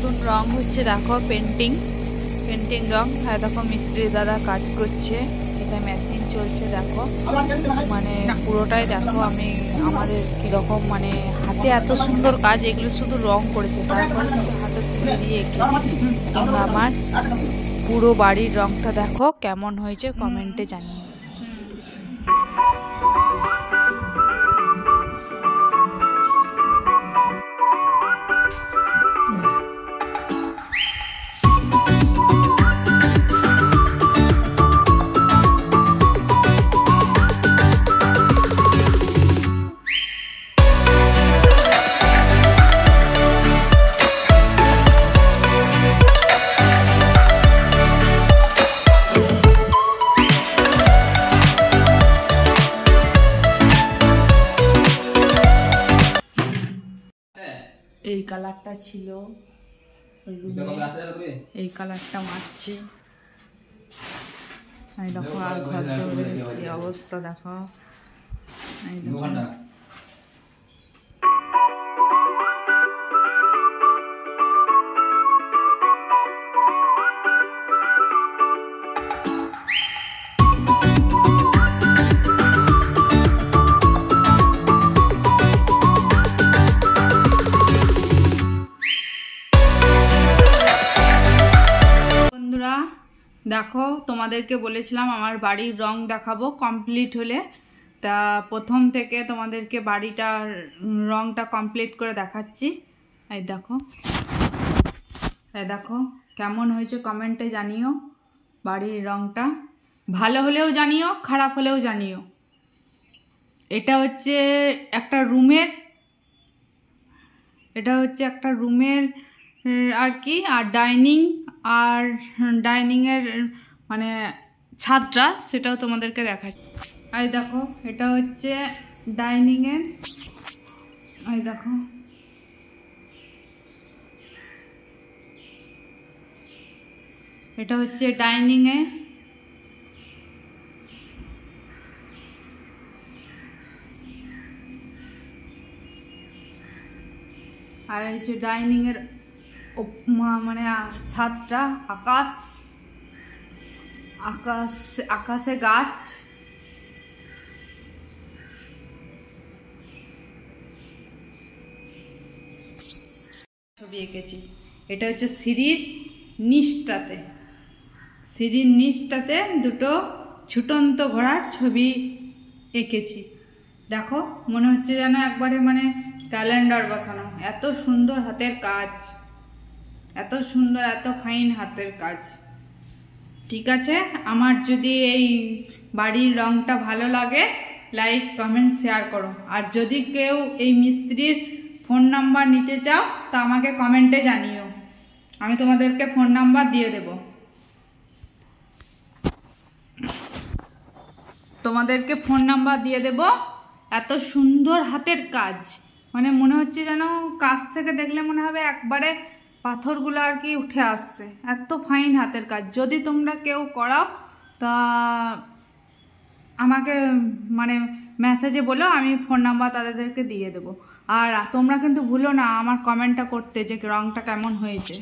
নতুন রং হচ্ছে, দেখো পেন্টিং রং। হ্যাঁ দেখো মিস্ত্রি দাদা কাজ করছে, এটা মেশিন চলছে দেখো, মানে পুরোটাই দেখো। আমাদের কিরকম মানে হাতে এত সুন্দর কাজ, এগুলো শুধু রং করেছে, তারপরে কিন্তু হাতে তুলে দিয়ে এঁকেছে। তোমরা আমার পুরো বাড়ির রংটা দেখো কেমন হয়েছে কমেন্টে জানিও। এই কালারটা ছিল, এই কালারটা মারছি। দেখো আর ঘর এই অবস্থা দেখো। দেখো তোমাদেরকে বলেছিলাম আমার বাড়ির রং দেখাবো কমপ্লিট হলে, তা প্রথম থেকে তোমাদেরকে বাড়িটার রংটা কমপ্লিট করে দেখাচ্ছি। এই দেখো কেমন হয়েছে কমেন্টে জানিও। বাড়ির রংটা ভালো হলেও জানিও, খারাপ হলেও জানিও। এটা হচ্ছে একটা রুমের আর কি, আর ডাইনিংয়ের মানে ছাদটা, সেটাও তোমাদেরকে দেখাচ্ছি। এই দেখো এটা হচ্ছে ডাইনিংয়ের, এই দেখো এটা হচ্ছে ডাইনিংয়ে, আর এই যে ডাইনিংয়ের মানে ছাদটা আকাশে গাছ। ছবি এঁকেছি, এটা হচ্ছে সিঁড়ির নিচটাতে দুটো ছুটন্ত ঘোড়ার ছবি এঁকেছি। দেখো মনে হচ্ছে যেন একবারে মানে ক্যালেন্ডার বসানো, এত সুন্দর হাতের কাজ, এত সুন্দর এত ফাইন হাতের কাজ। ঠিক আছে, আমার যদি এই বাড়ির রংটা ভালো লাগে লাইক কমেন্ট শেয়ার করো, আর যদি কেউ এই মিস্ত্রির ফোন নাম্বার নিতে চাও তা আমাকে কমেন্টে জানিও, আমি তোমাদেরকে ফোন নাম্বার দিয়ে দেব। এত সুন্দর হাতের কাজ, মানে মনে হচ্ছে যেন কাছ থেকে দেখলে মনে হবে একবারে পাথরগুলো আর কি উঠে আসছে, এত ফাইন হাতের কাজ। যদি তোমরা কেউ করাও তা আমাকে মানে মেসেজে বলো, আমি ফোন নাম্বার তাদেরকে দিয়ে দেবো। আর তোমরা কিন্তু ভুলো না আমার কমেন্টটা করতে যে রংটা কেমন হয়েছে।